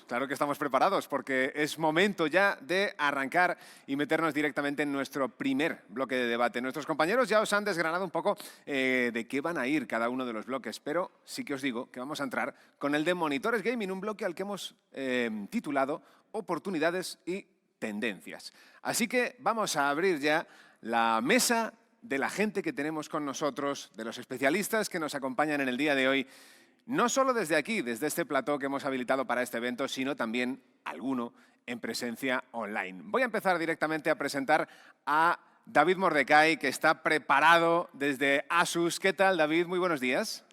Claro que estamos preparados porque es momento ya de arrancar y meternos directamente en nuestro primer bloque de debate. Nuestros compañeros ya os han desgranado un poco de qué van a ir cada uno de los bloques, pero sí que os digo que vamos a entrar con el de Monitores Gaming, un bloque al que hemos titulado Oportunidades y Tendencias. Así que vamos a abrir ya la mesa de la gente que tenemos con nosotros, de los especialistas que nos acompañan en el día de hoy. No solo desde aquí, desde este plató que hemos habilitado para este evento, sino también alguno en presencia online. Voy a empezar directamente a presentar a David Mordecai, que está preparado desde Asus. ¿Qué tal, David? Muy buenos días.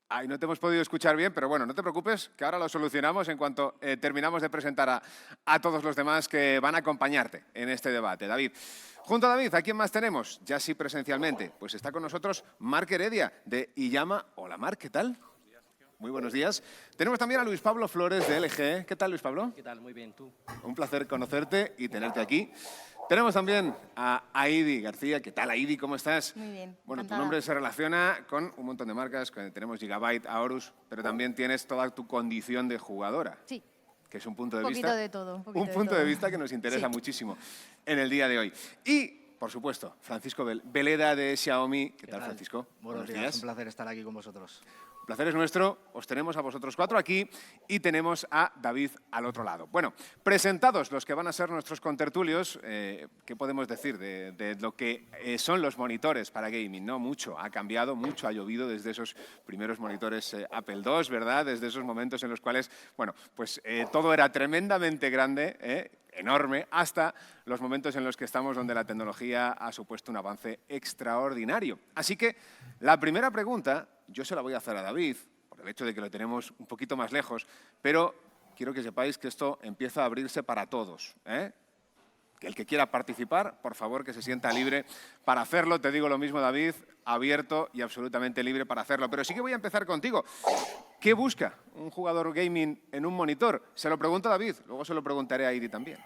Ay, no te hemos podido escuchar bien, pero bueno, no te preocupes, que ahora lo solucionamos en cuanto terminamos de presentar a todos los demás que van a acompañarte en este debate. David. Junto a David, ¿a quién más tenemos? Ya sí presencialmente. Pues está con nosotros Marc Heredia, de Iyama. Hola, Marc, ¿qué tal? Muy buenos días. Tenemos también a Luis Pablo Flores, de LG. ¿Qué tal, Luis Pablo? ¿Qué tal? Muy bien, ¿tú? Un placer conocerte y tenerte aquí. Tenemos también a Aidi García. ¿Qué tal, Aidi? ¿Cómo estás? Muy bien. Bueno, encantada. tu nombre se relaciona con un montón de marcas. Tenemos Gigabyte, Aorus, pero también tienes toda tu condición de jugadora. Sí. Que es un punto de Un vista. poquito de todo. Un punto de vista que nos interesa Sí. muchísimo en el día de hoy. Y, por supuesto, Francisco Veleda de Xiaomi. ¿Qué tal, Francisco? Buenos días. Un placer estar aquí con vosotros. El placer es nuestro, os tenemos a vosotros cuatro aquí y tenemos a David al otro lado. Bueno, presentados los que van a ser nuestros contertulios, ¿qué podemos decir de lo que son los monitores para gaming? No, mucho ha cambiado, mucho ha llovido desde esos primeros monitores Apple II, ¿verdad? Desde esos momentos en los cuales, bueno, pues todo era tremendamente grande, enorme, hasta los momentos en los que estamos donde la tecnología ha supuesto un avance extraordinario. Así que la primera pregunta yo se la voy a hacer a David, por el hecho de que lo tenemos un poquito más lejos, pero quiero que sepáis que esto empieza a abrirse para todos, Que el que quiera participar, por favor, que se sienta libre para hacerlo. Te digo lo mismo, David, abierto y absolutamente libre para hacerlo. Pero sí que voy a empezar contigo. ¿Qué busca un jugador gaming en un monitor? Se lo pregunto a David, luego se lo preguntaré a Idi también.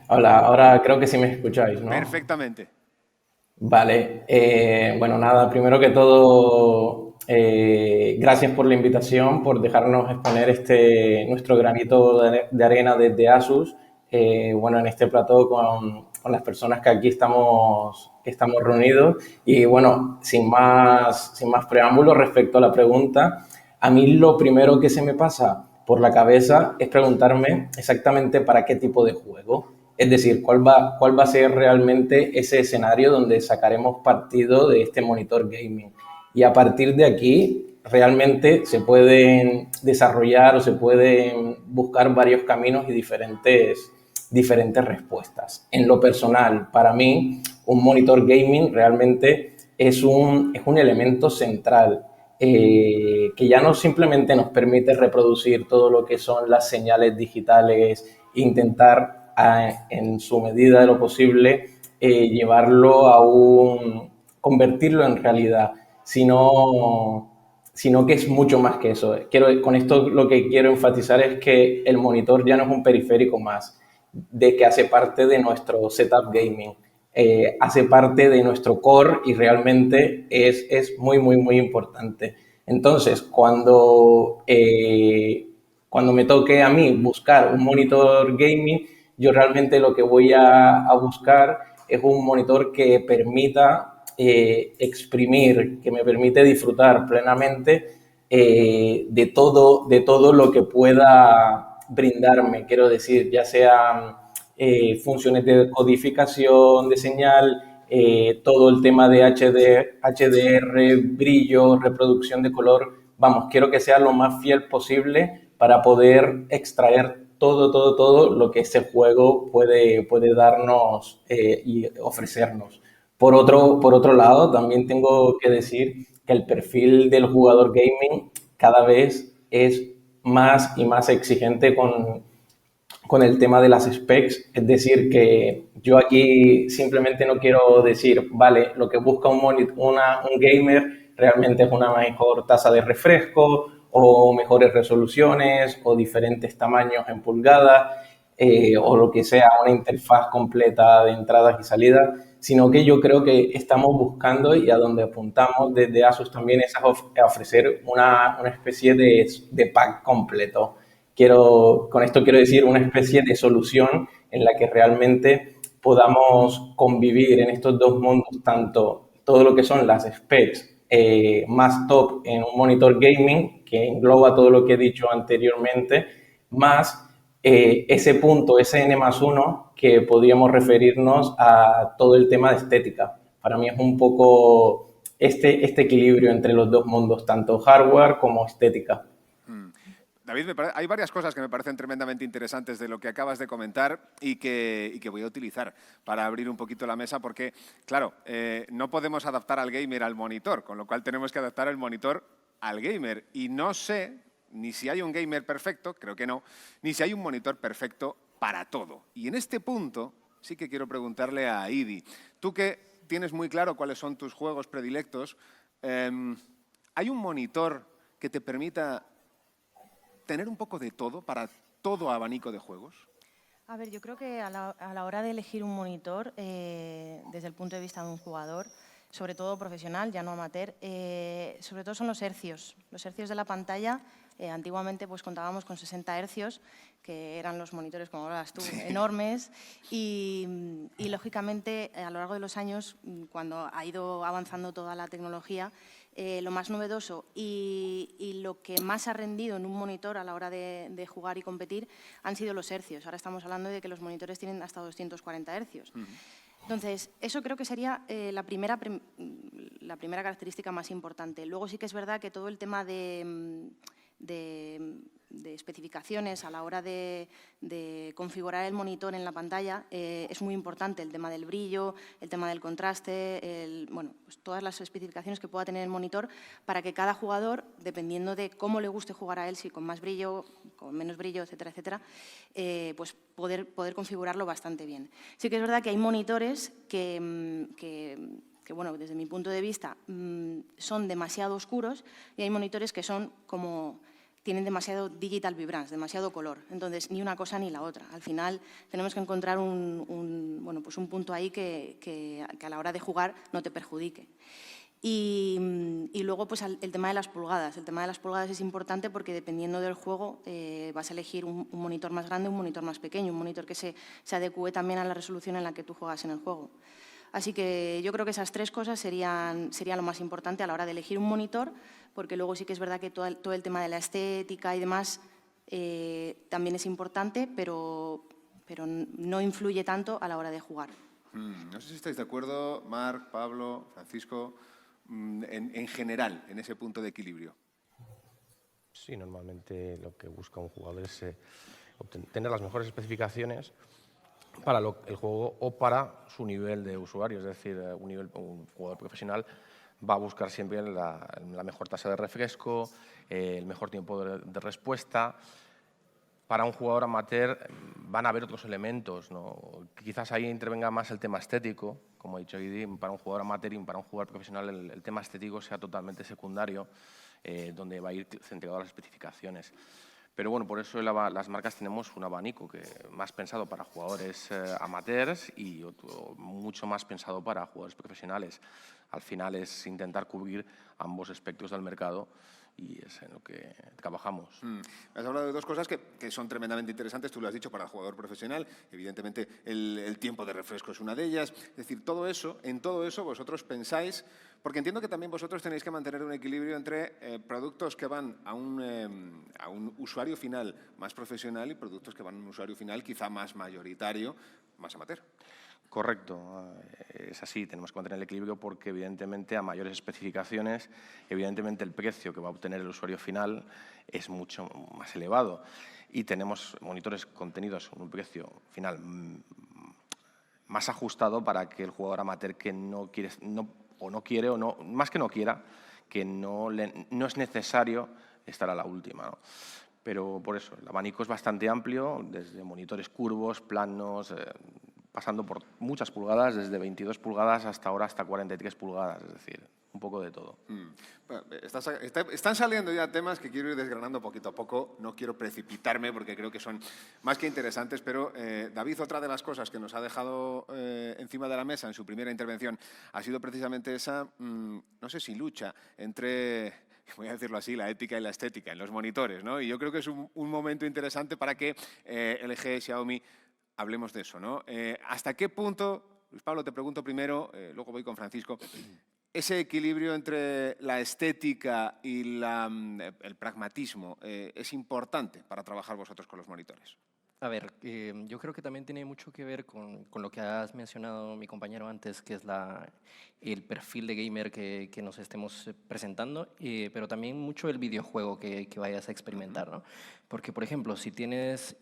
Hola, ahora creo que sí me escucháis, ¿no? Perfectamente. Vale, bueno, nada, primero que todo, gracias por la invitación, por dejarnos exponer nuestro granito de arena desde Asus, bueno, en este plató con las personas que aquí estamos reunidos. Y bueno, sin más preámbulos respecto a la pregunta, a mí lo primero que se me pasa por la cabeza es preguntarme exactamente para qué tipo de juego. Es decir, ¿cuál va a ser realmente ese escenario donde sacaremos partido de este monitor gaming? Y a partir de aquí, realmente se pueden desarrollar o se pueden buscar varios caminos y diferentes respuestas. En lo personal, para mí, un monitor gaming realmente es un elemento central que ya no simplemente nos permite reproducir todo lo que son las señales digitales, intentar en su medida de lo posible llevarlo convertirlo en realidad, sino que es mucho más que eso. Con esto lo que quiero enfatizar es que el monitor ya no es un periférico más, de que hace parte de nuestro setup gaming, hace parte de nuestro core y realmente es muy, muy, muy importante. Entonces, cuando me toque a mí buscar un monitor gaming, yo realmente lo que voy a buscar es un monitor que permita exprimir, que me permite disfrutar plenamente de todo lo que pueda brindarme, quiero decir, ya sean funciones de codificación de señal, todo el tema de HDR, brillo, reproducción de color. Vamos, quiero que sea lo más fiel posible para poder extraer todo lo que ese juego puede darnos y ofrecernos. Por otro lado, también tengo que decir que el perfil del jugador gaming cada vez es más y más exigente con el tema de las specs. Es decir, que yo aquí simplemente no quiero decir, vale, lo que busca un gamer realmente es una mejor tasa de refresco o mejores resoluciones o diferentes tamaños en pulgadas o lo que sea, una interfaz completa de entradas y salidas, sino que yo creo que estamos buscando y a donde apuntamos desde ASUS también es a ofrecer una especie de pack completo. Con esto quiero decir una especie de solución en la que realmente podamos convivir en estos dos mundos, tanto todo lo que son las specs más top en un monitor gaming, que engloba todo lo que he dicho anteriormente, más ese punto, ese N+1, que podríamos referirnos a todo el tema de estética. Para mí es un poco este equilibrio entre los dos mundos, tanto hardware como estética. David, hay varias cosas que me parecen tremendamente interesantes de lo que acabas de comentar y que voy a utilizar para abrir un poquito la mesa porque, claro, no podemos adaptar al gamer al monitor, con lo cual tenemos que adaptar el monitor al gamer. Y no sé ni si hay un gamer perfecto, creo que no, ni si hay un monitor perfecto para todo. Y en este punto sí que quiero preguntarle a Idi, tú que tienes muy claro cuáles son tus juegos predilectos, ¿hay un monitor que te permita tener un poco de todo para todo abanico de juegos? A ver, yo creo que a la hora de elegir un monitor, desde el punto de vista de un jugador, sobre todo profesional, ya no amateur, sobre todo son los hercios. Los hercios de la pantalla, antiguamente pues contábamos con 60 hercios, que eran los monitores, como hablas tú, sí, enormes, y lógicamente a lo largo de los años, cuando ha ido avanzando toda la tecnología, lo más novedoso y lo que más ha rendido en un monitor a la hora de jugar y competir han sido los hercios. Ahora estamos hablando de que los monitores tienen hasta 240 hercios. Entonces, eso creo que sería la primera característica más importante. Luego sí que es verdad que todo el tema de especificaciones a la hora de configurar el monitor en la pantalla es muy importante, el tema del brillo, el tema del contraste, bueno, pues todas las especificaciones que pueda tener el monitor para que cada jugador, dependiendo de cómo le guste jugar a él, si con más brillo, con menos brillo, etcétera, etcétera, pues poder configurarlo bastante bien. Sí que es verdad que hay monitores que bueno, desde mi punto de vista son demasiado oscuros y hay monitores que son como tienen demasiado digital vibrance, demasiado color. Entonces, ni una cosa ni la otra. Al final, tenemos que encontrar bueno, pues un punto ahí que a la hora de jugar no te perjudique. Y luego, pues el tema de las pulgadas. El tema de las pulgadas es importante porque, dependiendo del juego, vas a elegir un monitor más grande, un monitor más pequeño, un monitor que se adecue también a la resolución en la que tú juegas en el juego. Así que yo creo que esas tres cosas serían lo más importante a la hora de elegir un monitor, porque luego sí que es verdad que todo el tema de la estética y demás también es importante, pero no influye tanto a la hora de jugar. No sé si estáis de acuerdo, Marc, Pablo, Francisco, en general, en ese punto de equilibrio. Sí, normalmente lo que busca un jugador es obtener las mejores especificaciones para el juego o para su nivel de usuario. Es decir, un jugador profesional va a buscar siempre la mejor tasa de refresco, el mejor tiempo de respuesta. Para un jugador amateur van a haber otros elementos, ¿no? Quizás ahí intervenga más el tema estético, como ha dicho Idi. Para un jugador amateur y para un jugador profesional el tema estético sea totalmente secundario, donde va a ir centrado las especificaciones. Pero bueno, por eso las marcas tenemos un abanico más pensado para jugadores amateurs y otro mucho más pensado para jugadores profesionales. Al final es intentar cubrir ambos espectros del mercado y es en lo que trabajamos. Has hablado de dos cosas que son tremendamente interesantes, tú lo has dicho, para el jugador profesional. Evidentemente, el tiempo de refresco es una de ellas. Es decir, en todo eso vosotros pensáis, porque entiendo que también vosotros tenéis que mantener un equilibrio entre productos que van a un usuario final más profesional y productos que van a un usuario final quizá más mayoritario, más amateur. Correcto, es así, tenemos que mantener el equilibrio porque evidentemente a mayores especificaciones, evidentemente el precio que va a obtener el usuario final es mucho más elevado y tenemos monitores contenidos con un precio final más ajustado para que el jugador amateur que no quiere, más que no quiera, que no es necesario estar a la última, ¿no? Pero por eso, el abanico es bastante amplio, desde monitores curvos, planos, pasando por muchas pulgadas, desde 22 pulgadas hasta ahora hasta 43 pulgadas. Es decir, un poco de todo. Bueno, están saliendo ya temas que quiero ir desgranando poquito a poco. No quiero precipitarme porque creo que son más que interesantes, pero David, otra de las cosas que nos ha dejado encima de la mesa en su primera intervención ha sido precisamente esa, no sé si lucha entre, voy a decirlo así, la ética y la estética en los monitores, ¿no? Y yo creo que es un momento interesante para que LG, Xiaomi, hablemos de eso, ¿no? ¿Hasta qué punto, Luis Pablo, te pregunto primero, luego voy con Francisco, ese equilibrio entre la estética y el pragmatismo es importante para trabajar vosotros con los monitores? A ver, yo creo que también tiene mucho que ver con lo que has mencionado mi compañero antes, que es el perfil de gamer que nos estemos presentando, pero también mucho el videojuego que vayas a experimentar, ¿no? Porque, por ejemplo, si tienes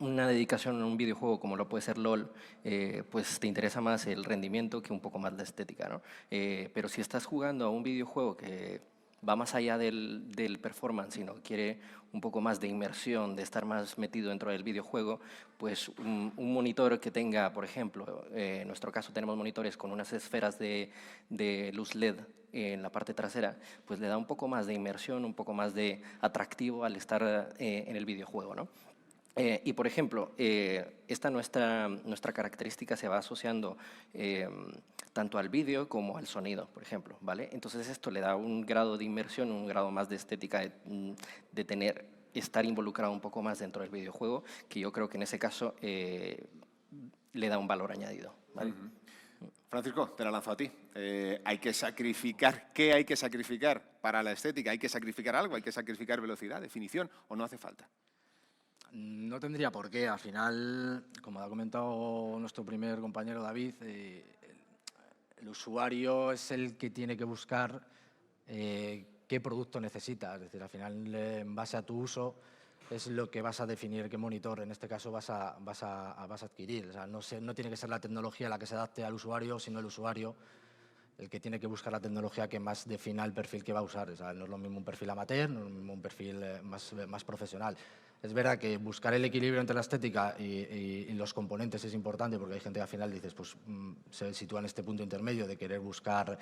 una dedicación a un videojuego como lo puede ser LOL, pues te interesa más el rendimiento que un poco más la estética, ¿no? Pero si estás jugando a un videojuego que va más allá del performance, sino quiere un poco más de inmersión, de estar más metido dentro del videojuego, pues un monitor que tenga, por ejemplo, en nuestro caso tenemos monitores con unas esferas de luz LED en la parte trasera, pues le da un poco más de inmersión, un poco más de atractivo al estar en el videojuego, ¿no? Y, por ejemplo, esta nuestra característica se va asociando tanto al vídeo como al sonido, por ejemplo, ¿vale? Entonces esto le da un grado de inmersión, un grado más de estética, de estar involucrado un poco más dentro del videojuego, que yo creo que en ese caso le da un valor añadido, ¿vale? Francisco, te la lanzo a ti. Hay que sacrificar, ¿qué hay que sacrificar para la estética? ¿Hay que sacrificar algo? ¿Hay que sacrificar velocidad, definición o no hace falta? No tendría por qué. Al final, como ha comentado nuestro primer compañero David, el usuario es el que tiene que buscar qué producto necesita. Es decir, al final, en base a tu uso, es lo que vas a definir qué monitor, en este caso, vas a adquirir. O sea, no tiene que ser la tecnología la que se adapte al usuario, sino el usuario el que tiene que buscar la tecnología que más defina el perfil que va a usar. O sea, no es lo mismo un perfil amateur, no es lo mismo un perfil más profesional. Es verdad que buscar el equilibrio entre la estética y los componentes es importante, porque hay gente que al final dices, pues se sitúa en este punto intermedio de querer buscar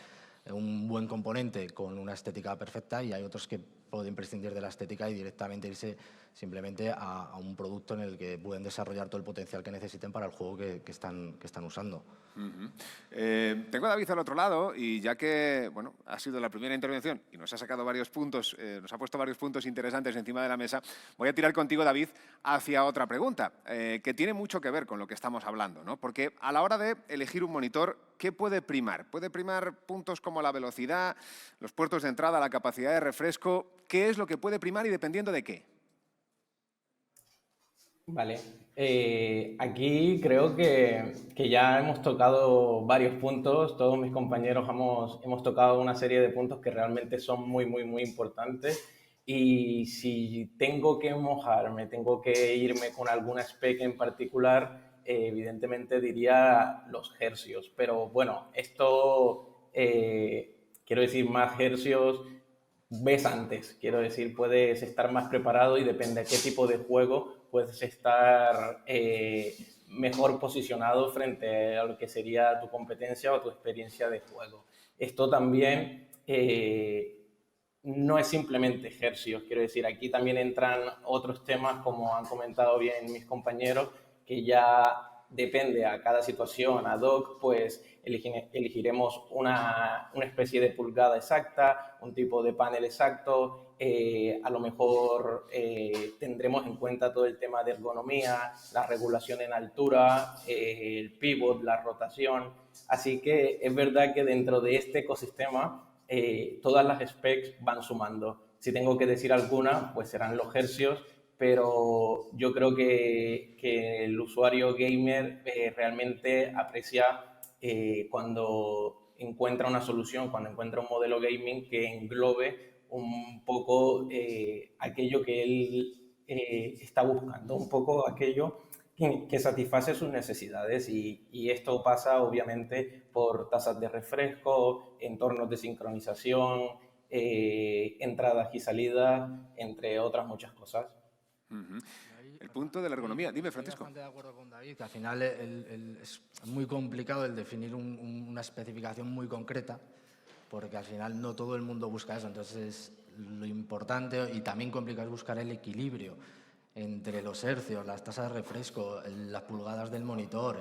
un buen componente con una estética perfecta, y hay otros que pueden prescindir de la estética y directamente irse simplemente a un producto en el que pueden desarrollar todo el potencial que necesiten para el juego que están usando. Tengo a David al otro lado, y ya que bueno, ha sido la primera intervención y nos ha sacado varios puntos, nos ha puesto varios puntos interesantes encima de la mesa, voy a tirar contigo, David, hacia otra pregunta, que tiene mucho que ver con lo que estamos hablando, ¿no? Porque a la hora de elegir un monitor, ¿qué puede primar? ¿Puede primar puntos como la velocidad, los puertos de entrada, la capacidad de refresco? ¿Qué es lo que puede primar y dependiendo de qué? Vale, aquí creo que ya hemos tocado varios puntos, todos mis compañeros hemos tocado una serie de puntos que realmente son muy, muy, muy importantes, y si tengo que mojarme, tengo que irme con alguna spec en particular, evidentemente diría los hercios, pero bueno, esto quiero decir más hercios ves antes, quiero decir, puedes estar más preparado y depende de qué tipo de juego puedes estar mejor posicionado frente a lo que sería tu competencia o tu experiencia de juego. Esto también no es simplemente hercios, quiero decir, aquí también entran otros temas, como han comentado bien mis compañeros, que ya depende a cada situación ad hoc, pues elegiremos una especie de pulgada exacta, un tipo de panel exacto, a lo mejor tendremos en cuenta todo el tema de ergonomía, la regulación en altura, el pivot, la rotación. Así que es verdad que dentro de este ecosistema todas las specs van sumando. Si tengo que decir alguna, pues serán los hercios, pero yo creo que el usuario gamer realmente aprecia cuando encuentra una solución, cuando encuentra un modelo gaming que englobe un poco aquello que él está buscando, un poco aquello que satisface sus necesidades, y esto pasa obviamente por tasas de refresco, entornos de sincronización, entradas y salidas, entre otras muchas cosas. El punto de la ergonomía. Dime, Francisco. Estoy bastante de acuerdo con David, que al final es muy complicado el definir una especificación muy concreta, porque al final no todo el mundo busca eso. Entonces, lo importante y también complicado es buscar el equilibrio entre los hercios, las tasas de refresco, las pulgadas del monitor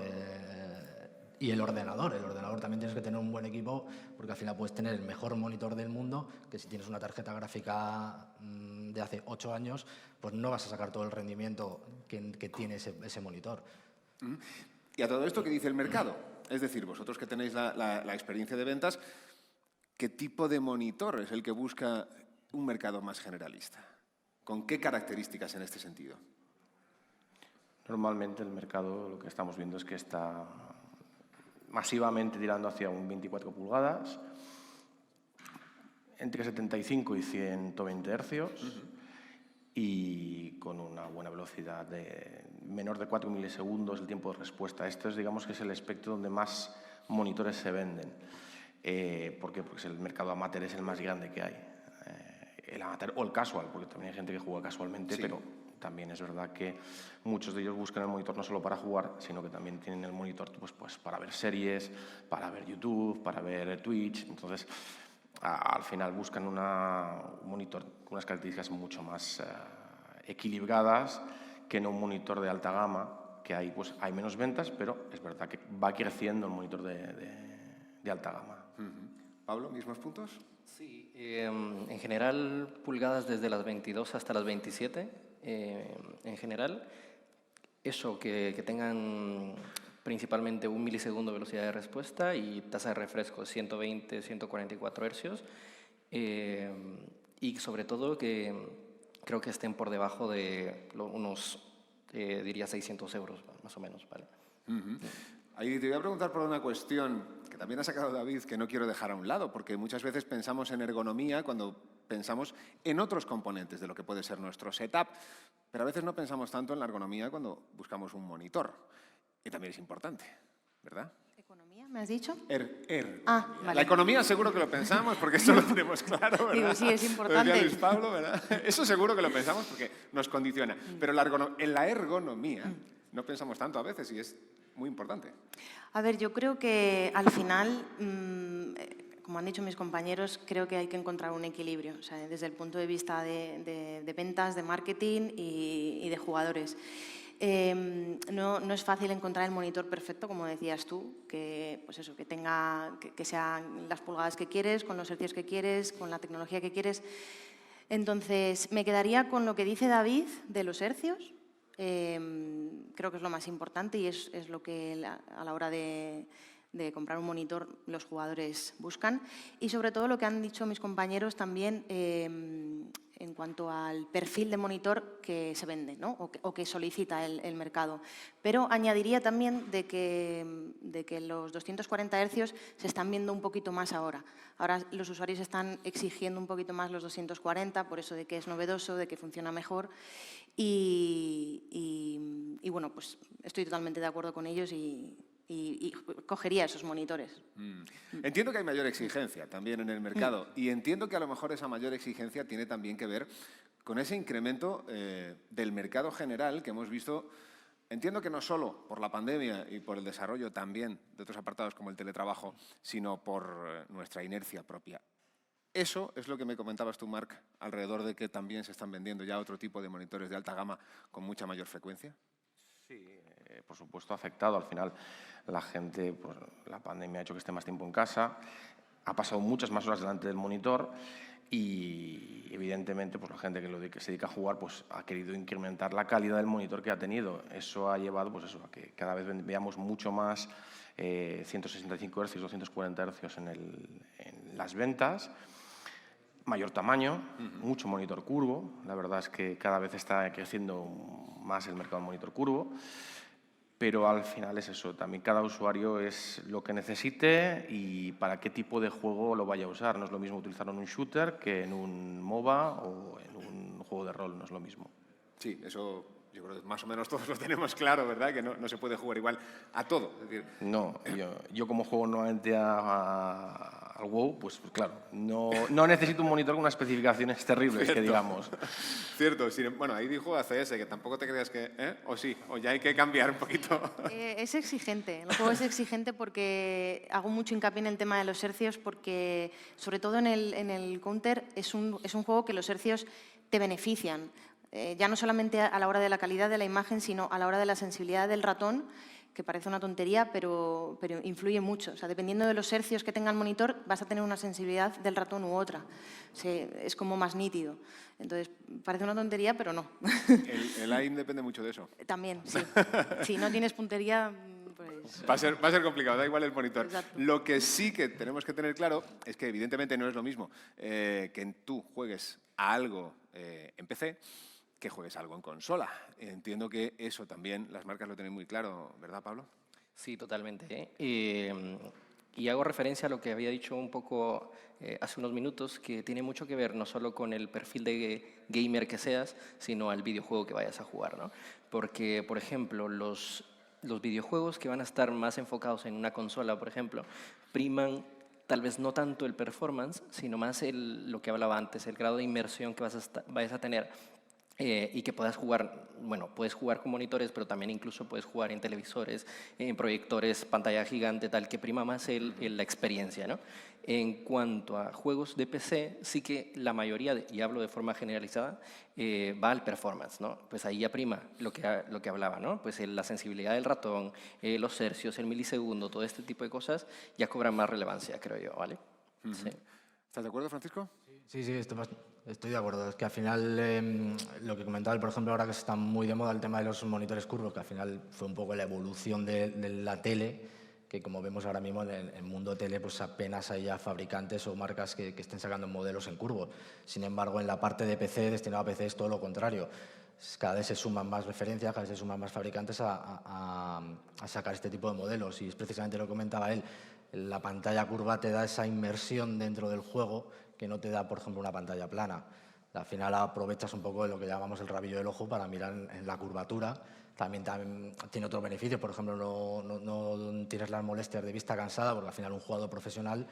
y el ordenador. El ordenador también tienes que tener un buen equipo, porque al final puedes tener el mejor monitor del mundo, que si tienes una tarjeta gráfica de hace 8 años, pues no vas a sacar todo el rendimiento que tiene ese monitor. Y a todo esto, ¿qué dice el mercado? Es decir, vosotros que tenéis la experiencia de ventas, ¿qué tipo de monitor es el que busca un mercado más generalista? ¿Con qué características en este sentido? Normalmente el mercado lo que estamos viendo es que está masivamente tirando hacia un 24 pulgadas, entre 75 y 120 hercios y con una buena velocidad de menor de 4 milisegundos el tiempo de respuesta. Esto es, digamos, que es el espectro donde más monitores se venden. ¿Por qué? Porque el mercado amateur es el más grande que hay. El amateur o el casual, porque también hay gente que juega casualmente, sí, pero también es verdad que muchos de ellos buscan el monitor no solo para jugar, sino que también tienen el monitor pues para ver series, para ver YouTube, para ver Twitch. Entonces, al final buscan un monitor con unas características mucho más equilibradas que no un monitor de alta gama, que hay menos ventas, pero es verdad que va creciendo el monitor de alta gama. Pablo, ¿mismos puntos? Sí, en general pulgadas desde las 22 hasta las 27, en general, eso, que tengan principalmente 1 milisegundo de velocidad de respuesta y tasa de refresco 120, 144 hercios, y sobre todo que creo que estén por debajo de unos, diría 600 euros, más o menos, ¿vale? Ahí te voy a preguntar por una cuestión que también ha sacado David, que no quiero dejar a un lado, porque muchas veces pensamos en ergonomía cuando pensamos en otros componentes de lo que puede ser nuestro setup, pero a veces no pensamos tanto en la ergonomía cuando buscamos un monitor. Y también es importante, ¿verdad? ¿Economía, me has dicho? Vale. La economía seguro que lo pensamos, porque eso lo tenemos claro, ¿verdad? Digo, sí, es importante. Decía Luis Pablo, ¿verdad? Eso seguro que lo pensamos porque nos condiciona. Pero en la ergonomía no pensamos tanto a veces y es muy importante. A ver, yo creo que al final, como han dicho mis compañeros, creo que hay que encontrar un equilibrio, o sea, desde el punto de vista de ventas, de marketing y de jugadores. No es fácil encontrar el monitor perfecto, como decías tú, que sean las pulgadas que quieres, con los hercios que quieres, con la tecnología que quieres. Entonces, me quedaría con lo que dice David de los hercios. Creo que es lo más importante y es lo que a la hora de comprar un monitor los jugadores buscan. Y sobre todo lo que han dicho mis compañeros también en cuanto al perfil de monitor que se vende, ¿no? o que solicita el mercado. Pero añadiría también de que los 240 hercios se están viendo un poquito más ahora. Ahora los usuarios están exigiendo un poquito más los 240, por eso de que es novedoso, de que funciona mejor. Y bueno, pues estoy totalmente de acuerdo con ellos y cogería esos monitores. Entiendo que hay mayor exigencia también en el mercado y entiendo que a lo mejor esa mayor exigencia tiene también que ver con ese incremento del mercado general que hemos visto. Entiendo que no solo por la pandemia y por el desarrollo también de otros apartados como el teletrabajo, sino por nuestra inercia propia. ¿Eso es lo que me comentabas tú, Marc, alrededor de que también se están vendiendo ya otro tipo de monitores de alta gama con mucha mayor frecuencia? Sí, por supuesto ha afectado. Al final la gente, pues, la pandemia ha hecho que esté más tiempo en casa, ha pasado muchas más horas delante del monitor y evidentemente pues, la gente que se dedica a jugar pues, ha querido incrementar la calidad del monitor que ha tenido. Eso ha llevado pues, a que cada vez veamos mucho más 165 Hz, 240 Hz en las ventas. Mayor tamaño, mucho monitor curvo. La verdad es que cada vez está creciendo más el mercado de monitor curvo. Pero al final es eso, también cada usuario es lo que necesite y para qué tipo de juego lo vaya a usar. No es lo mismo utilizarlo en un shooter que en un MOBA o en un juego de rol, no es lo mismo. Sí, eso yo creo que más o menos todos lo tenemos claro, ¿verdad? Que no se puede jugar igual a todo. Es decir, No, yo como juego normalmente a al WoW, pues claro, no necesito un monitor con unas especificaciones terribles, que digamos. Cierto, bueno, ahí dijo ACS, que tampoco te creas que, o sí, o ya hay que cambiar un poquito. Es exigente, el juego es exigente porque hago mucho hincapié en el tema de los hercios porque, sobre todo en el Counter, es un juego que los hercios te benefician, ya no solamente a la hora de la calidad de la imagen, sino a la hora de la sensibilidad del ratón, que parece una tontería, pero influye mucho. O sea, dependiendo de los hercios que tenga el monitor, vas a tener una sensibilidad del ratón u otra. O sea, es como más nítido. Entonces, parece una tontería, pero no. El aim depende mucho de eso. También, sí. Si no tienes puntería, pues... Va a ser complicado, da igual el monitor. Exacto. Lo que sí que tenemos que tener claro es que evidentemente no es lo mismo que tú juegues a algo en PC que juegues algo en consola. Entiendo que eso también las marcas lo tienen muy claro, ¿verdad, Pablo? Sí, totalmente. Y hago referencia a lo que había dicho un poco hace unos minutos, que tiene mucho que ver no solo con el perfil de gamer que seas, sino al videojuego que vayas a jugar, ¿no? Porque, por ejemplo, los videojuegos que van a estar más enfocados en una consola, por ejemplo, priman tal vez no tanto el performance, sino más lo que hablaba antes, el grado de inmersión que vayas a tener. Y que puedas jugar, bueno, puedes jugar con monitores, pero también incluso puedes jugar en televisores, en proyectores, pantalla gigante, tal, que prima más la experiencia, ¿no? En cuanto a juegos de PC, sí que la mayoría, y hablo de forma generalizada, va al performance, ¿no? Pues ahí ya prima lo que hablaba, ¿no? Pues la sensibilidad del ratón, los hercios, el milisegundo, todo este tipo de cosas ya cobran más relevancia, creo yo, ¿vale? Sí. ¿Estás de acuerdo, Francisco? Sí, estoy de acuerdo. Es que al final, lo que comentaba, por ejemplo, ahora que está muy de moda el tema de los monitores curvos, que al final fue un poco la evolución de la tele, que como vemos ahora mismo en el mundo tele, pues apenas hay ya fabricantes o marcas que estén sacando modelos en curvo. Sin embargo, en la parte de PC, destinado a PC, es todo lo contrario. Cada vez se suman más referencias, cada vez se suman más fabricantes a sacar este tipo de modelos. Y es precisamente lo que comentaba él. La pantalla curva te da esa inmersión dentro del juego que no te da, por ejemplo, una pantalla plana. Al final aprovechas un poco de lo que llamamos el rabillo del ojo para mirar en la curvatura. También tiene otros beneficios, por ejemplo, no tienes las molestias de vista cansada, porque al final un jugador profesional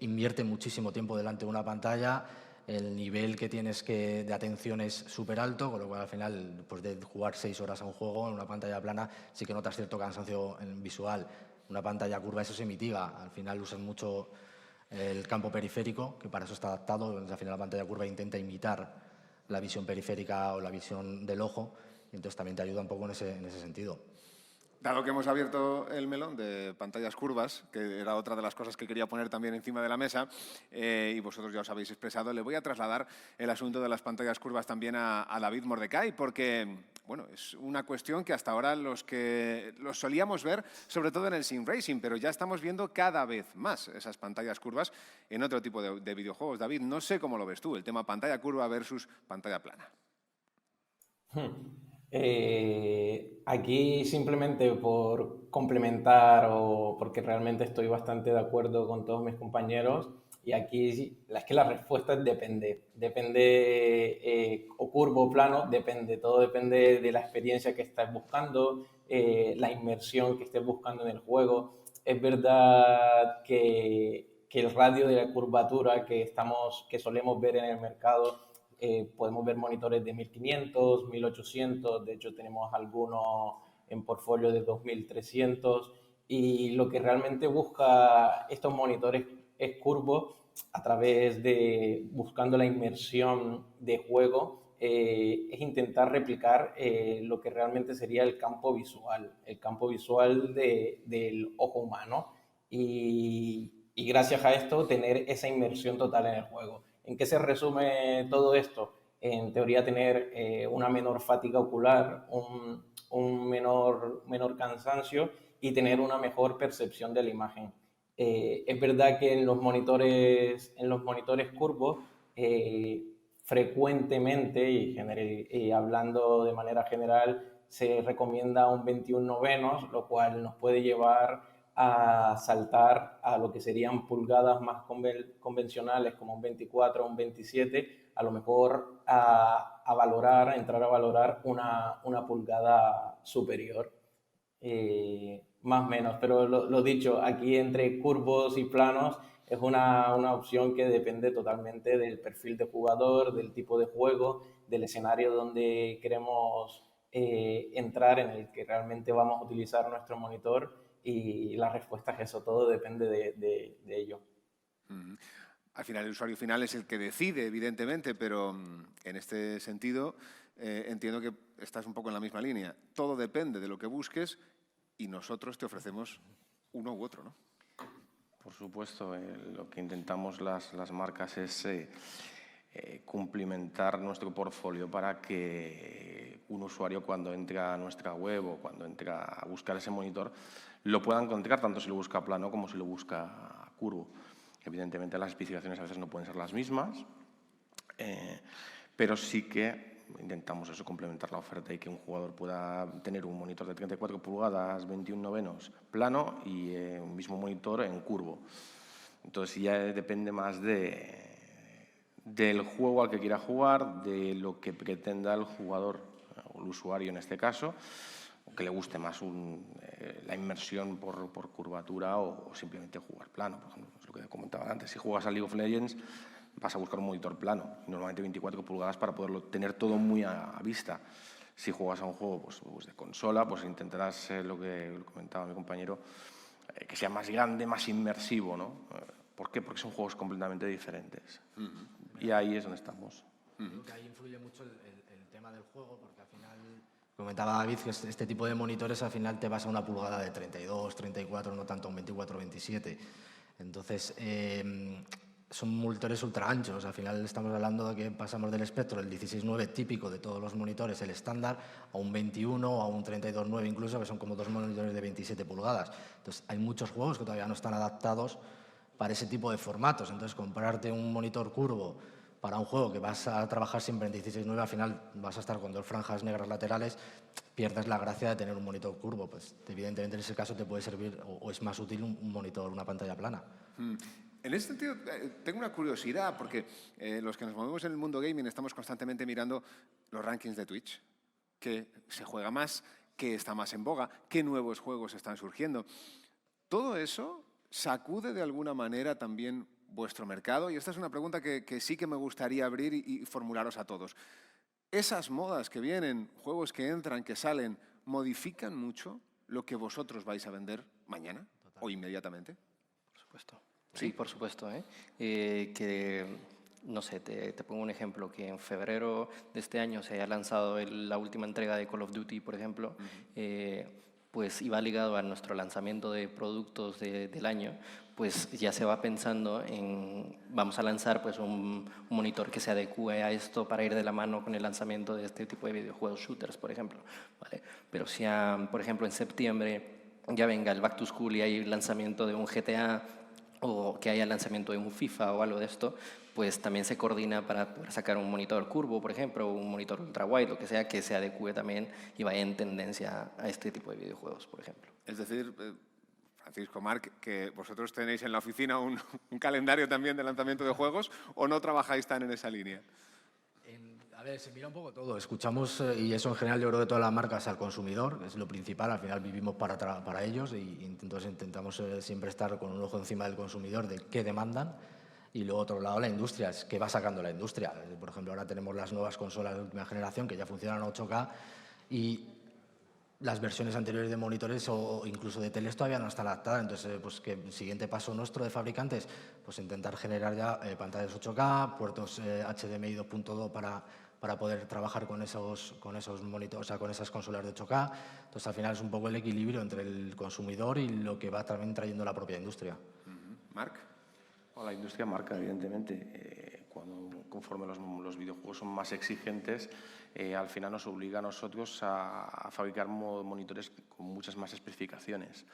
invierte muchísimo tiempo delante de una pantalla, el nivel que tienes de atención es súper alto, con lo cual al final, pues de jugar 6 horas a un juego en una pantalla plana, sí que notas cierto cansancio visual. Una pantalla curva eso se mitiga, al final usas mucho el campo periférico, que para eso está adaptado. Al final la pantalla curva intenta imitar la visión periférica o la visión del ojo, y entonces también te ayuda un poco en ese sentido. Dado que hemos abierto el melón de pantallas curvas, que era otra de las cosas que quería poner también encima de la mesa, y vosotros ya os habéis expresado, le voy a trasladar el asunto de las pantallas curvas también a David Mordecai, porque bueno, es una cuestión que hasta ahora los solíamos ver, sobre todo en el sim racing, pero ya estamos viendo cada vez más esas pantallas curvas en otro tipo de videojuegos. David, no sé cómo lo ves tú, el tema pantalla curva versus pantalla plana. Aquí simplemente por complementar o porque realmente estoy bastante de acuerdo con todos mis compañeros, y aquí es que la respuesta es depende o curvo o plano, depende, todo depende de la experiencia que estés buscando, la inmersión que estés buscando en el juego. Es verdad que el radio de la curvatura que solemos ver en el mercado, podemos ver monitores de 1500, 1800, de hecho tenemos algunos en portfolio de 2300, y lo que realmente busca estos monitores es curvos a través de buscando la inmersión de juego, es intentar replicar lo que realmente sería el campo visual del ojo humano, y gracias a esto tener esa inmersión total en el juego. ¿En qué se resume todo esto? En teoría tener una menor fatiga ocular, un menor cansancio y tener una mejor percepción de la imagen. Es verdad que en los monitores curvos, frecuentemente y hablando de manera general, se recomienda un 21/9, lo cual nos puede llevar a saltar a lo que serían pulgadas más convencionales como un 24 o un 27, a lo mejor a entrar a valorar una pulgada superior. Más o menos, pero lo dicho, aquí entre curvos y planos Es una opción que depende totalmente del perfil de jugador, del tipo de juego, del escenario donde queremos entrar, en el que realmente vamos a utilizar nuestro monitor, y la respuesta es eso, todo depende de ello. Al final el usuario final es el que decide, evidentemente, pero en este sentido entiendo que estás un poco en la misma línea. Todo depende de lo que busques y nosotros te ofrecemos uno u otro, ¿no? Por supuesto, lo que intentamos las marcas es cumplimentar nuestro portfolio para que un usuario, cuando entre a nuestra web o cuando entra a buscar ese monitor, lo pueda encontrar tanto si lo busca plano como si lo busca curvo. Evidentemente las especificaciones a veces no pueden ser las mismas, pero sí que intentamos eso, complementar la oferta y que un jugador pueda tener un monitor de 34 pulgadas, 21 novenos plano y un mismo monitor en curvo. Entonces ya depende más del juego al que quiera jugar, de lo que pretenda el jugador o el usuario en este caso, o que le guste más la inmersión por curvatura o simplemente jugar plano. Por ejemplo, es lo que comentaba antes, si juegas a League of Legends vas a buscar un monitor plano, normalmente 24 pulgadas para poderlo tener todo muy a vista. Si juegas a un juego pues de consola, pues intentarás, lo que comentaba mi compañero, que sea más grande, más inmersivo, ¿no? ¿Por qué? Porque son juegos completamente diferentes. Y ahí es donde estamos. Creo que ahí influye mucho el tema del juego, porque al final, comentaba David, que este tipo de monitores al final te vas a una pulgada de 32, 34, no tanto un 24, 27. Entonces, son monitores ultra anchos. Al final estamos hablando de que pasamos del espectro, el 16:9 típico de todos los monitores, el estándar, a un 21 o a un 32:9 incluso, que son como dos monitores de 27 pulgadas. Entonces, hay muchos juegos que todavía no están adaptados para ese tipo de formatos. Entonces, comprarte un monitor curvo para un juego que vas a trabajar siempre en 16:9, al final vas a estar con dos franjas negras laterales, pierdes la gracia de tener un monitor curvo. Pues evidentemente en ese caso te puede servir o es más útil un monitor, una pantalla plana. En ese sentido, tengo una curiosidad, porque los que nos movemos en el mundo gaming estamos constantemente mirando los rankings de Twitch, qué se juega más, qué está más en boga, qué nuevos juegos están surgiendo. Todo eso sacude de alguna manera también vuestro mercado, y esta es una pregunta que sí que me gustaría abrir y formularos a todos. ¿Esas modas que vienen, juegos que entran, que salen, modifican mucho lo que vosotros vais a vender mañana o inmediatamente? Por supuesto. Sí, por supuesto. Que, no sé, te pongo un ejemplo, que en febrero de este año se haya lanzado la última entrega de Call of Duty, por ejemplo, pues iba ligado a nuestro lanzamiento de productos del año, pues ya se va pensando en, vamos a lanzar pues un monitor que se adecue a esto para ir de la mano con el lanzamiento de este tipo de videojuegos shooters, por ejemplo, ¿vale? Pero si, por ejemplo, en septiembre ya venga el Back to School y hay lanzamiento de un GTA, o que haya lanzamiento de un FIFA o algo de esto, pues también se coordina para poder sacar un monitor curvo, por ejemplo, o un monitor ultra wide, lo que sea, que se adecue también y vaya en tendencia a este tipo de videojuegos, por ejemplo. Es decir, Francisco, Marc, que vosotros tenéis en la oficina un calendario también de lanzamiento de juegos, ¿o no trabajáis tan en esa línea? A ver, se mira un poco todo. Escuchamos, y eso en general yo creo de todas las marcas, al consumidor, que es lo principal. Al final vivimos para ellos y entonces intentamos siempre estar con un ojo encima del consumidor, de qué demandan. Y luego, otro lado, la industria, es qué va sacando la industria. Por ejemplo, ahora tenemos las nuevas consolas de última generación que ya funcionan a 8K y las versiones anteriores de monitores o incluso de teles todavía no están adaptadas. Entonces, pues que el siguiente paso nuestro de fabricantes, pues intentar generar ya pantallas 8K, puertos HDMI 2.2 para poder trabajar con esos monitores, o sea, con esas consolas de 8K. Entonces, al final es un poco el equilibrio entre el consumidor y lo que va también trayendo la propia industria. Marc. La industria marca, evidentemente. Conforme los videojuegos son más exigentes, al final nos obliga a nosotros a fabricar monitores con muchas más especificaciones.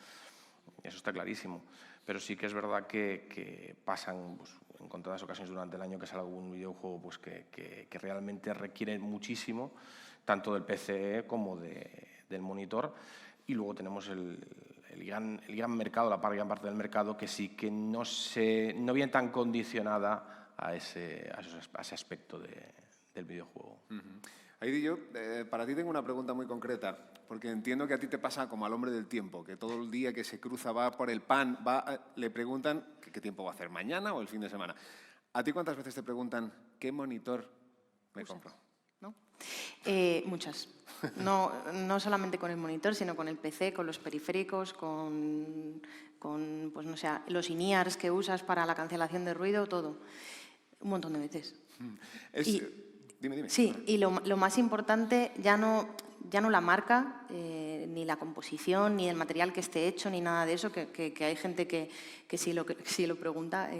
Eso está clarísimo. Pero sí que es verdad que pasan, pues, en contadas ocasiones durante el año que sale algún videojuego pues, que realmente requiere muchísimo, tanto del PC como del monitor. Y luego tenemos el gran mercado, la gran parte del mercado que sí que no viene tan condicionada a ese aspecto del videojuego. Heidi, yo para ti tengo una pregunta muy concreta, porque entiendo que a ti te pasa como al hombre del tiempo, que todo el día que se cruza va por el pan, le preguntan qué tiempo va a hacer, mañana o el fin de semana. ¿A ti cuántas veces te preguntan qué monitor me compro? ¿No? Muchas. No solamente con el monitor, sino con el PC, con los periféricos, con pues no sé, los in-ears que usas para la cancelación de ruido, todo. Un montón de veces. Dime. Sí, y lo más importante ya no la marca, ni la composición, ni el material que esté hecho, ni nada de eso, que hay gente que sí lo pregunta,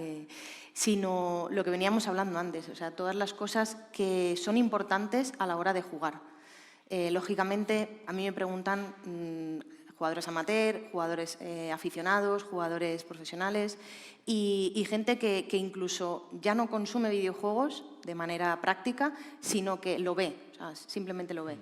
sino lo que veníamos hablando antes, o sea, todas las cosas que son importantes a la hora de jugar. Lógicamente, a mí me preguntan jugadores amateur, jugadores aficionados, jugadores profesionales y gente que incluso ya no consume videojuegos de manera práctica, sino que lo ve, o sea, simplemente lo ve.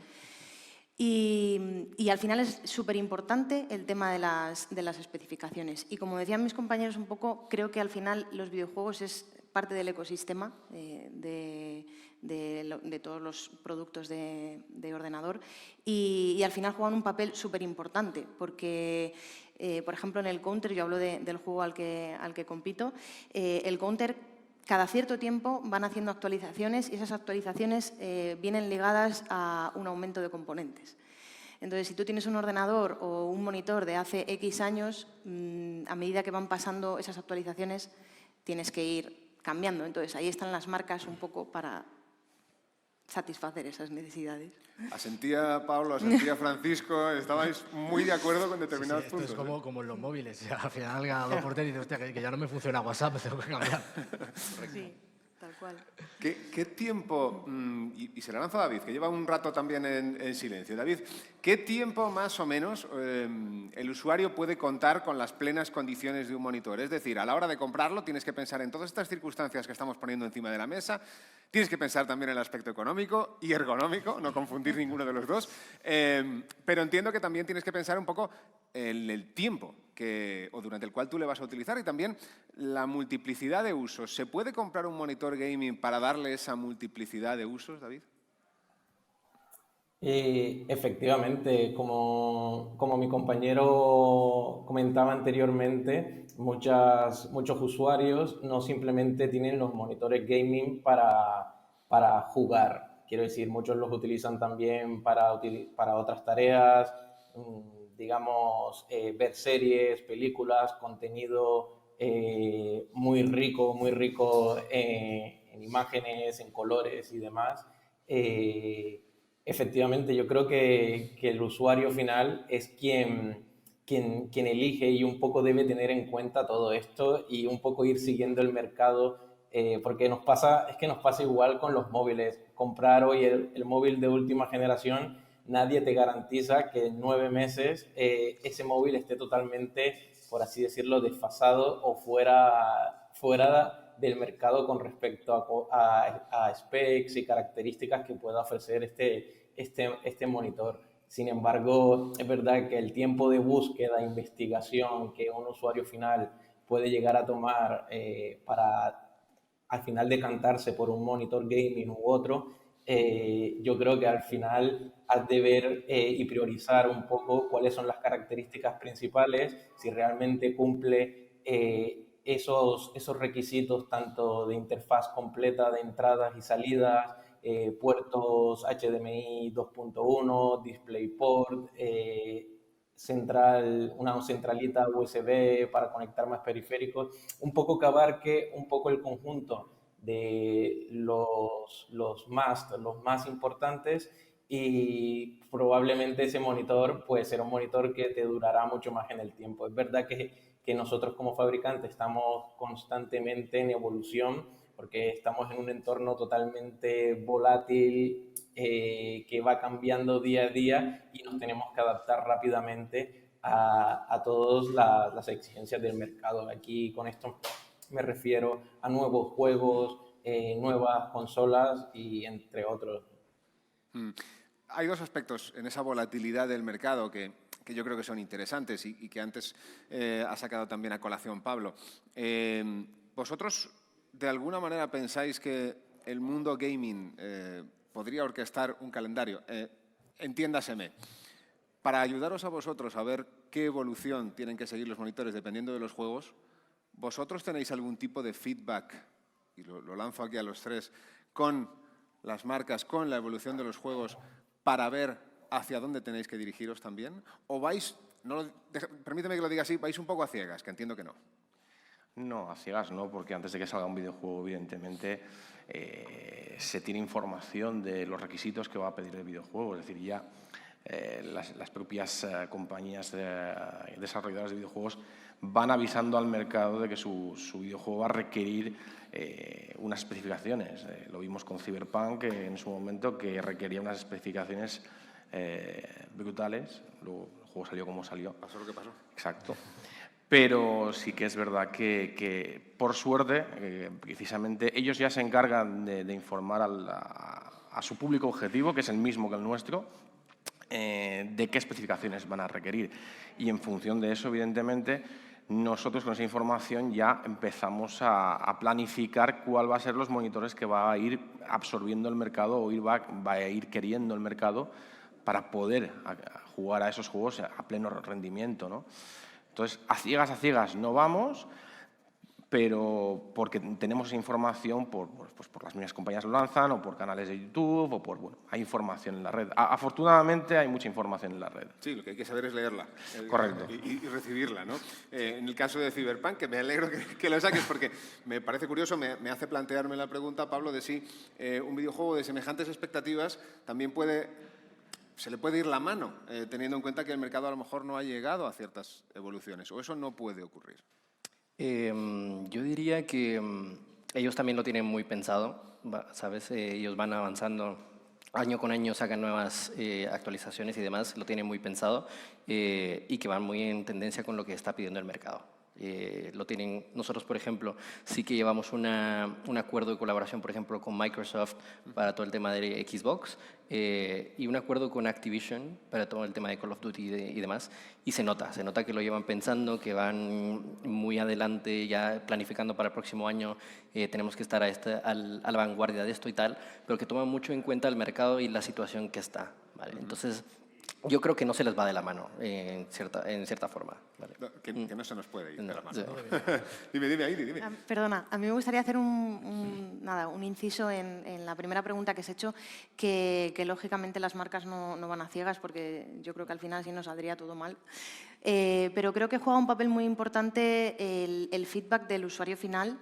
Y al final es súper importante el tema de las especificaciones. Y como decían mis compañeros un poco, creo que al final los videojuegos es parte del ecosistema de todos los productos de ordenador y al final juegan un papel súper importante porque, por ejemplo, en el Counter, yo hablo del juego al que compito, el Counter cada cierto tiempo van haciendo actualizaciones y esas actualizaciones vienen ligadas a un aumento de componentes. Entonces, si tú tienes un ordenador o un monitor de hace X años, a medida que van pasando esas actualizaciones, tienes que ir cambiando. Entonces, ahí están las marcas un poco para satisfacer esas necesidades. Asentía Pablo, asentía Francisco, estabais muy de acuerdo con determinados esto puntos. es como en los móviles. Al final, cada 2 por 3 dices, hostia, que ya no me funciona WhatsApp, tengo que cambiar. Sí, tal cual. ¿Qué tiempo, y se la lanzo a David, que lleva un rato también en silencio. David, ¿qué tiempo más o menos el usuario puede contar con las plenas condiciones de un monitor? Es decir, a la hora de comprarlo tienes que pensar en todas estas circunstancias que estamos poniendo encima de la mesa, tienes que pensar también en el aspecto económico y ergonómico, no confundir ninguno de los dos, pero entiendo que también tienes que pensar un poco en el tiempo o durante el cual tú le vas a utilizar y también la multiplicidad de usos. ¿Se puede comprar un monitor gaming para darle esa multiplicidad de usos, David? Efectivamente, como mi compañero comentaba anteriormente, muchos usuarios no simplemente tienen los monitores gaming para jugar. Quiero decir, muchos los utilizan también para otras tareas, digamos, ver series, películas, contenido muy rico en imágenes, en colores y demás. Efectivamente, yo creo que el usuario final es quien elige y un poco debe tener en cuenta todo esto y un poco ir siguiendo el mercado, porque nos pasa igual con los móviles. Comprar hoy el móvil de última generación, nadie te garantiza que en 9 meses ese móvil esté totalmente, por así decirlo, desfasado o fuera del mercado con respecto a specs y características que pueda ofrecer este monitor. Sin embargo, es verdad que el tiempo de búsqueda, investigación que un usuario final puede llegar a tomar para al final decantarse por un monitor gaming u otro, yo creo que al final has de ver y priorizar un poco cuáles son las características principales, si realmente cumple esos requisitos tanto de interfaz completa de entradas y salidas, puertos HDMI 2.1, DisplayPort, una centralita USB para conectar más periféricos, un poco que abarque un poco el conjunto de los más importantes y probablemente ese monitor pues será un monitor que te durará mucho más en el tiempo. Es verdad que nosotros como fabricantes estamos constantemente en evolución porque estamos en un entorno totalmente volátil que va cambiando día a día y nos tenemos que adaptar rápidamente a todas las exigencias del mercado. Aquí con esto me refiero a nuevos juegos, nuevas consolas y entre otros. Hay dos aspectos en esa volatilidad del mercado que yo creo que son interesantes y que antes ha sacado también a colación Pablo. ¿Vosotros de alguna manera pensáis que el mundo gaming podría orquestar un calendario. Entiéndaseme. Para ayudaros a vosotros a ver qué evolución tienen que seguir los monitores dependiendo de los juegos, ¿vosotros tenéis algún tipo de feedback, y lo lanzo aquí a los tres, con las marcas, con la evolución de los juegos, para ver hacia dónde tenéis que dirigiros también? ¿O vais, permíteme que lo diga así, vais un poco a ciegas, que entiendo que no? No, a ciegas no, porque antes de que salga un videojuego, evidentemente, se tiene información de los requisitos que va a pedir el videojuego. Es decir, ya las propias compañías desarrolladoras de videojuegos van avisando al mercado de que su videojuego va a requerir unas especificaciones. Lo vimos con Cyberpunk en su momento, que requería unas especificaciones brutales. Luego el juego salió como salió. Pasó lo que pasó. Exacto. Pero sí que es verdad que por suerte, precisamente, ellos ya se encargan de informar a su público objetivo, que es el mismo que el nuestro, de qué especificaciones van a requerir. Y en función de eso, evidentemente, nosotros con esa información ya empezamos a planificar cuál va a ser los monitores que va a ir absorbiendo el mercado o va a ir queriendo el mercado para poder jugar a esos juegos a pleno rendimiento, ¿no? Entonces, a ciegas no vamos, pero porque tenemos información por las mismas compañías lo lanzan, o por canales de YouTube, o bueno, hay información en la red. Afortunadamente hay mucha información en la red. Sí, lo que hay que saber es leerla. Correcto. Y recibirla, ¿no? En el caso de Cyberpunk, que me alegro que lo saques, porque me parece curioso, me hace plantearme la pregunta, Pablo, de si un videojuego de semejantes expectativas también se le puede ir la mano, teniendo en cuenta que el mercado a lo mejor no ha llegado a ciertas evoluciones, o eso no puede ocurrir. Yo diría que ellos también lo tienen muy pensado, ¿sabes? Ellos van avanzando año con año, sacan nuevas actualizaciones y demás, lo tienen muy pensado y que van muy en tendencia con lo que está pidiendo el mercado. Lo tienen nosotros, por ejemplo, sí que llevamos un acuerdo de colaboración, por ejemplo, con Microsoft para todo el tema de Xbox y un acuerdo con Activision para todo el tema de Call of Duty y demás. Y se nota que lo llevan pensando, que van muy adelante, ya planificando para el próximo año. Tenemos que estar a la vanguardia de esto y tal, pero que toman mucho en cuenta el mercado y la situación que está, ¿vale? Entonces, yo creo que no se les va de la mano en cierta forma. ¿Vale? Que no se nos puede ir de la mano. Sí. Dime, Airi, dime. Perdona, a mí me gustaría hacer un inciso en la primera pregunta que has hecho, que lógicamente las marcas no van a ciegas, porque yo creo que al final sí nos saldría todo mal. Pero creo que juega un papel muy importante el feedback del usuario final,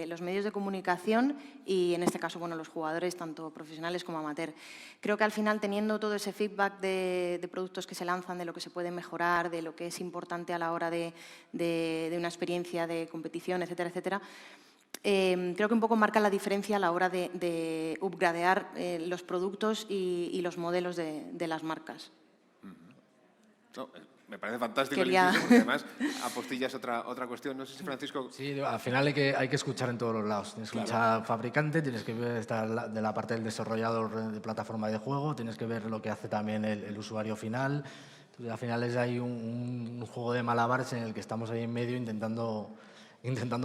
los medios de comunicación y, en este caso, bueno, los jugadores, tanto profesionales como amateur. Creo que al final, teniendo todo ese feedback de productos que se lanzan, de lo que se puede mejorar, de lo que es importante a la hora de una experiencia de competición, etcétera, etcétera, creo que un poco marca la diferencia a la hora de upgradear los productos y los modelos de las marcas. No, me parece fantástico Quería... el inciso, porque además apostillas otra cuestión. No sé si Francisco... Sí, al final hay que escuchar en todos los lados. Tienes que escuchar al fabricante, tienes que estar de la parte del desarrollador de plataforma de juego, tienes que ver lo que hace también el usuario final. Entonces, al final es ahí un juego de malabares en el que estamos ahí en medio intentando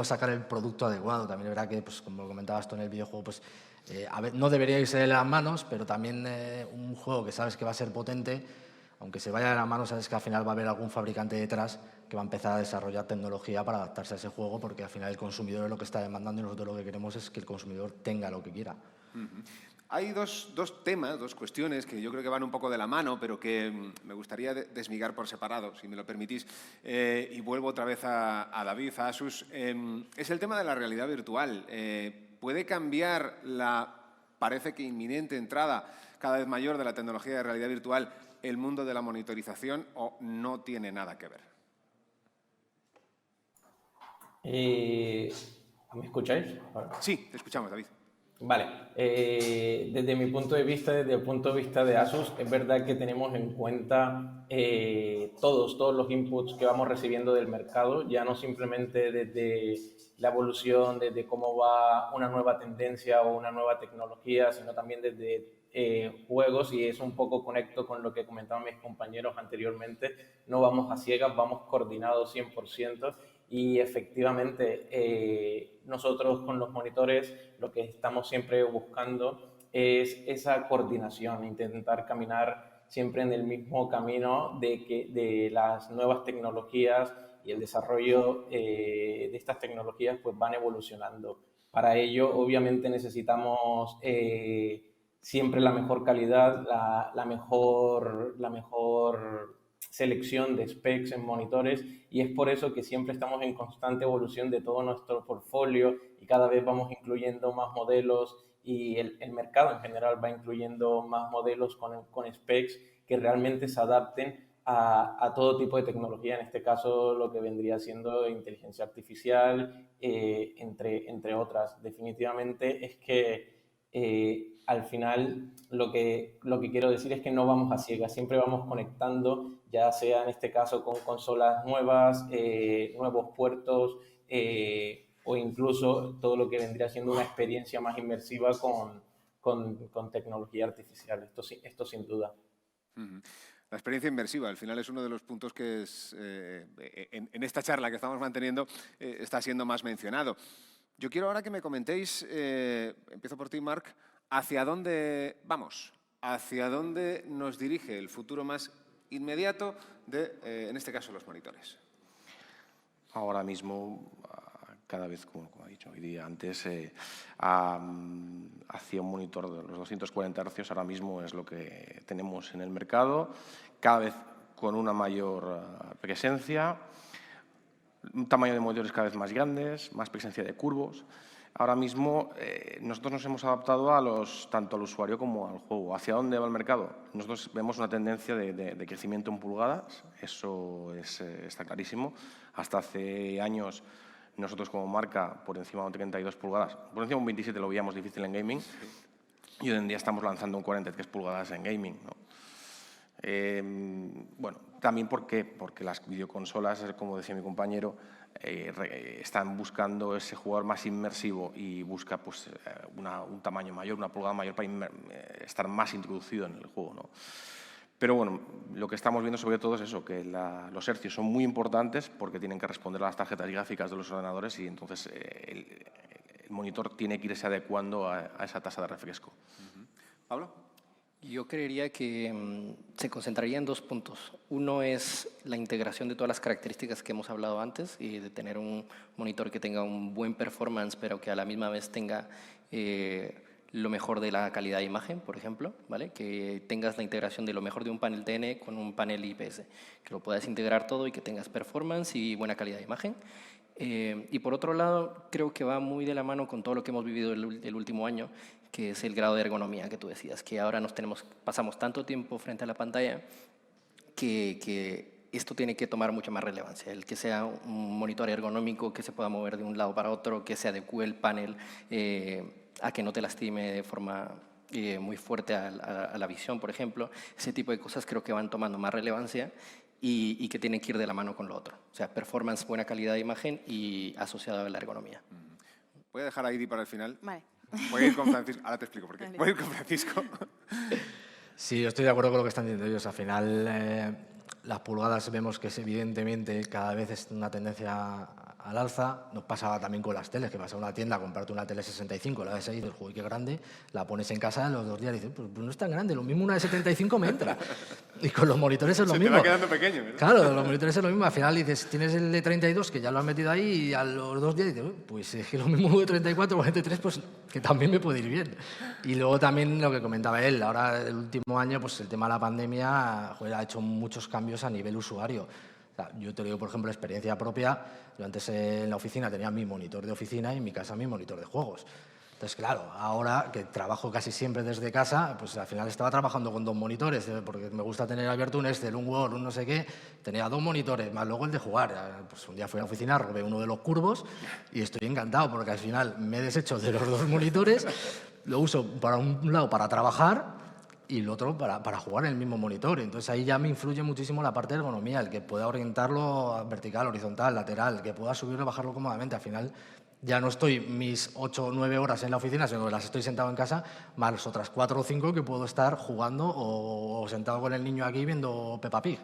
sacar el producto adecuado. También es verdad que, pues, como comentabas tú en el videojuego, pues, no debería irse de las manos, pero también un juego que sabes que va a ser potente, aunque se vaya de las manos, sabes que al final va a haber algún fabricante detrás que va a empezar a desarrollar tecnología para adaptarse a ese juego, porque al final el consumidor es lo que está demandando y nosotros lo que queremos es que el consumidor tenga lo que quiera. Hay dos temas, dos cuestiones que yo creo que van un poco de la mano, pero que me gustaría desmigar por separado, si me lo permitís. Y vuelvo otra vez a David, a Asus. Es el tema de la realidad virtual. ¿Puede cambiar la, parece que inminente entrada cada vez mayor de la tecnología de realidad virtual el mundo de la monitorización, o no tiene nada que ver? ¿Me escucháis? Sí, te escuchamos, David. Vale. Desde mi punto de vista, desde el punto de vista de Asus, es verdad que tenemos en cuenta todos los inputs que vamos recibiendo del mercado, ya no simplemente desde la evolución, desde cómo va una nueva tendencia o una nueva tecnología, sino también desde juegos, y es un poco conecto con lo que comentaban mis compañeros anteriormente. No vamos a ciegas, vamos coordinados 100%, y efectivamente nosotros con los monitores lo que estamos siempre buscando es esa coordinación, intentar caminar siempre en el mismo camino de las nuevas tecnologías y el desarrollo de estas tecnologías pues van evolucionando. Para ello, obviamente, necesitamos siempre la mejor calidad, la mejor selección de specs en monitores, y es por eso que siempre estamos en constante evolución de todo nuestro portfolio y cada vez vamos incluyendo más modelos, y el mercado en general va incluyendo más modelos con specs que realmente se adapten a todo tipo de tecnología, en este caso lo que vendría siendo inteligencia artificial, entre otras. Definitivamente es que al final lo que quiero decir es que no vamos a ciegas, siempre vamos conectando, ya sea en este caso con consolas nuevas, nuevos puertos, o incluso todo lo que vendría siendo una experiencia más inmersiva con tecnología artificial. Esto sin duda. La experiencia inmersiva, al final es uno de los puntos que es, en esta charla que estamos manteniendo está siendo más mencionado. Yo quiero ahora que me comentéis, empiezo por ti, Marc, ¿hacia dónde vamos? ¿Hacia dónde nos dirige el futuro más inmediato de, en este caso, los monitores? Ahora mismo, cada vez, como ha dicho hoy día antes, hacia un monitor de los 240 Hz ahora mismo es lo que tenemos en el mercado, cada vez con una mayor presencia, un tamaño de monitores cada vez más grandes, más presencia de curvos. Ahora mismo nosotros nos hemos adaptado tanto al usuario como al juego. ¿Hacia dónde va el mercado? Nosotros vemos una tendencia de crecimiento en pulgadas, eso está clarísimo. Hasta hace años nosotros como marca por encima de un 32 pulgadas, por encima de un 27 lo veíamos difícil en gaming, y hoy en día estamos lanzando un 43 pulgadas en gaming, ¿no? Bueno, también porque las videoconsolas, como decía mi compañero, están buscando ese jugador más inmersivo y busca pues, un tamaño mayor, una pulgada mayor para estar más introducido en el juego, ¿no? Pero bueno, lo que estamos viendo sobre todo es eso, que los hercios son muy importantes porque tienen que responder a las tarjetas gráficas de los ordenadores, y entonces el monitor tiene que irse adecuando a esa tasa de refresco. ¿Pablo? Yo creería que se concentraría en dos puntos. Uno es la integración de todas las características que hemos hablado antes, y de tener un monitor que tenga un buen performance, pero que a la misma vez tenga lo mejor de la calidad de imagen, por ejemplo, ¿vale? Que tengas la integración de lo mejor de un panel TN con un panel IPS, que lo puedas integrar todo y que tengas performance y buena calidad de imagen. Y por otro lado, creo que va muy de la mano con todo lo que hemos vivido el último año, que es el grado de ergonomía que tú decías, que ahora pasamos tanto tiempo frente a la pantalla que esto tiene que tomar mucha más relevancia. El que sea un monitor ergonómico, que se pueda mover de un lado para otro, que se adecue el panel a que no te lastime de forma muy fuerte a la visión, por ejemplo. Ese tipo de cosas creo que van tomando más relevancia y que tienen que ir de la mano con lo otro. O sea, performance, buena calidad de imagen y asociado a la ergonomía. Voy a dejar a Idi para el final. Vale. Voy a ir con Francisco. Ahora te explico por qué. Voy a ir con Francisco. Sí, yo estoy de acuerdo con lo que están diciendo ellos. Al final, las pulgadas vemos que es evidentemente cada vez es una tendencia al alza. Nos pasaba también con las teles, que vas a una tienda a comprarte una tele 65, la de 6, del juego, qué grande, la pones en casa, a los 2 días dices, pues no es tan grande, lo mismo una de 75 me entra. Y con los monitores es lo mismo. Se te va quedando pequeño, ¿verdad? Claro, los monitores es lo mismo. Al final dices, tienes el de 32, que ya lo has metido ahí, y a los 2 días dices, pues es que lo mismo de 34 o 43, pues que también me puede ir bien. Y luego también lo que comentaba él, ahora el último año, pues el tema de la pandemia, joder, ha hecho muchos cambios a nivel usuario. O sea, yo te digo, por ejemplo, experiencia propia. Yo antes en la oficina tenía mi monitor de oficina y en mi casa mi monitor de juegos. Entonces, claro, ahora que trabajo casi siempre desde casa, pues al final estaba trabajando con 2 monitores, porque me gusta tener abierto un Excel, un Word, un no sé qué. Tenía 2 monitores, más luego el de jugar. Pues un día fui a la oficina, robé uno de los curvos y estoy encantado, porque al final me he deshecho de los 2 monitores, lo uso para un lado para trabajar y el otro para jugar en el mismo monitor. Entonces ahí ya me influye muchísimo la parte de ergonomía, el que pueda orientarlo vertical, horizontal, lateral, que pueda subirlo y bajarlo cómodamente. Al final ya no estoy mis 8 o 9 horas en la oficina, sino que las estoy sentado en casa, más las otras 4 o 5 que puedo estar jugando o sentado con el niño aquí viendo Peppa Pig.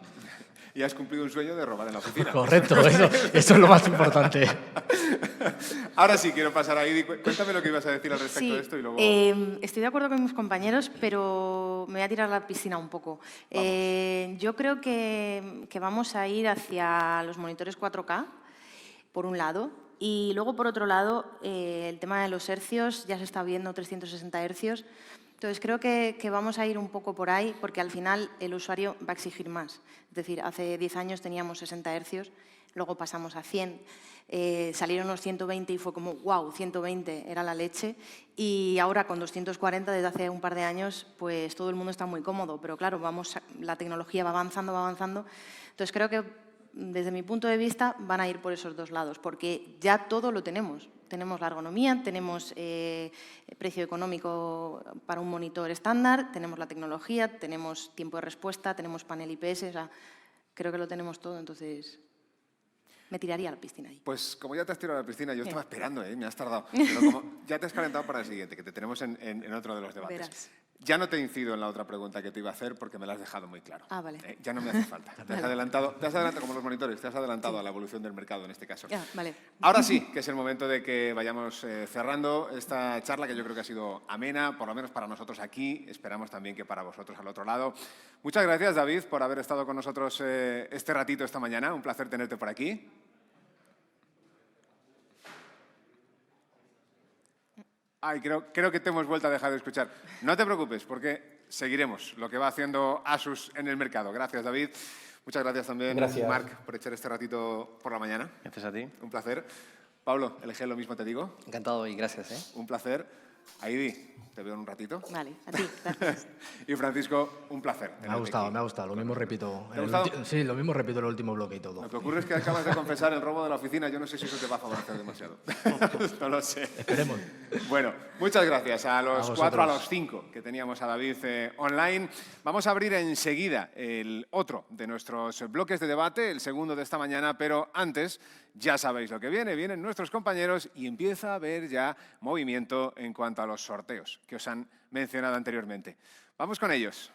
y has cumplido un sueño de robar en la oficina. Correcto, eso es lo más importante. Ahora sí, quiero pasar a Idi. Cuéntame lo que ibas a decir al respecto de esto y luego... Estoy de acuerdo con mis compañeros, pero me voy a tirar a la piscina un poco. Yo creo que vamos a ir hacia los monitores 4K, por un lado, y luego, por otro lado, el tema de los hercios, ya se está viendo 360 hercios. Entonces, creo que vamos a ir un poco por ahí, porque al final el usuario va a exigir más. Es decir, hace 10 años teníamos 60 hercios, luego pasamos a 100, salieron los 120 y fue como, wow, 120 era la leche. Y ahora con 240 desde hace un par de años, pues todo el mundo está muy cómodo. Pero claro, la tecnología va avanzando, va avanzando. Entonces, creo que desde mi punto de vista van a ir por esos dos lados, porque ya todo lo tenemos. Tenemos la ergonomía, tenemos precio económico para un monitor estándar, tenemos la tecnología, tenemos tiempo de respuesta, tenemos panel IPS, o sea, creo que lo tenemos todo, entonces me tiraría a la piscina ahí. Pues como ya te has tirado a la piscina, yo estaba esperando, me has tardado, pero como ya te has calentado para el siguiente, que te tenemos en otro de los debates. Verás. Ya no te incido en la otra pregunta que te iba a hacer porque me la has dejado muy claro. Ah, vale. Ya no me hace falta. Te has adelantado, como los monitores, te has adelantado a la evolución del mercado en este caso. Vale. Ahora sí, que es el momento de que vayamos cerrando esta charla que yo creo que ha sido amena, por lo menos para nosotros aquí. Esperamos también que para vosotros al otro lado. Muchas gracias, David, por haber estado con nosotros este ratito esta mañana. Un placer tenerte por aquí. Ay, creo que te hemos vuelto a dejar de escuchar. No te preocupes, porque seguiremos lo que va haciendo Asus en el mercado. Gracias, David. Muchas gracias también, Gracias. Marc, por echar este ratito por la mañana. Gracias a ti. Un placer. Pablo, LG, lo mismo te digo. Encantado y gracias. Un placer. Aidi, te veo en un ratito. Vale, a ti, gracias. Y Francisco, un placer. Me ha gustado. Lo mismo repito. ¿Te ha gustado? Sí, lo mismo repito en el último bloque y todo. Lo que ocurre es que acabas de confesar el robo de la oficina. Yo no sé si eso te va a favorecer demasiado. No lo sé. Esperemos. Bueno, muchas gracias a los vosotros. 4, a los 5 que teníamos a David online. Vamos a abrir enseguida el otro de nuestros bloques de debate, el segundo de esta mañana, pero antes ya sabéis lo que viene. Vienen nuestros compañeros y empieza a haber ya movimiento en cuanto a los sorteos que os han mencionado anteriormente. Vamos con ellos.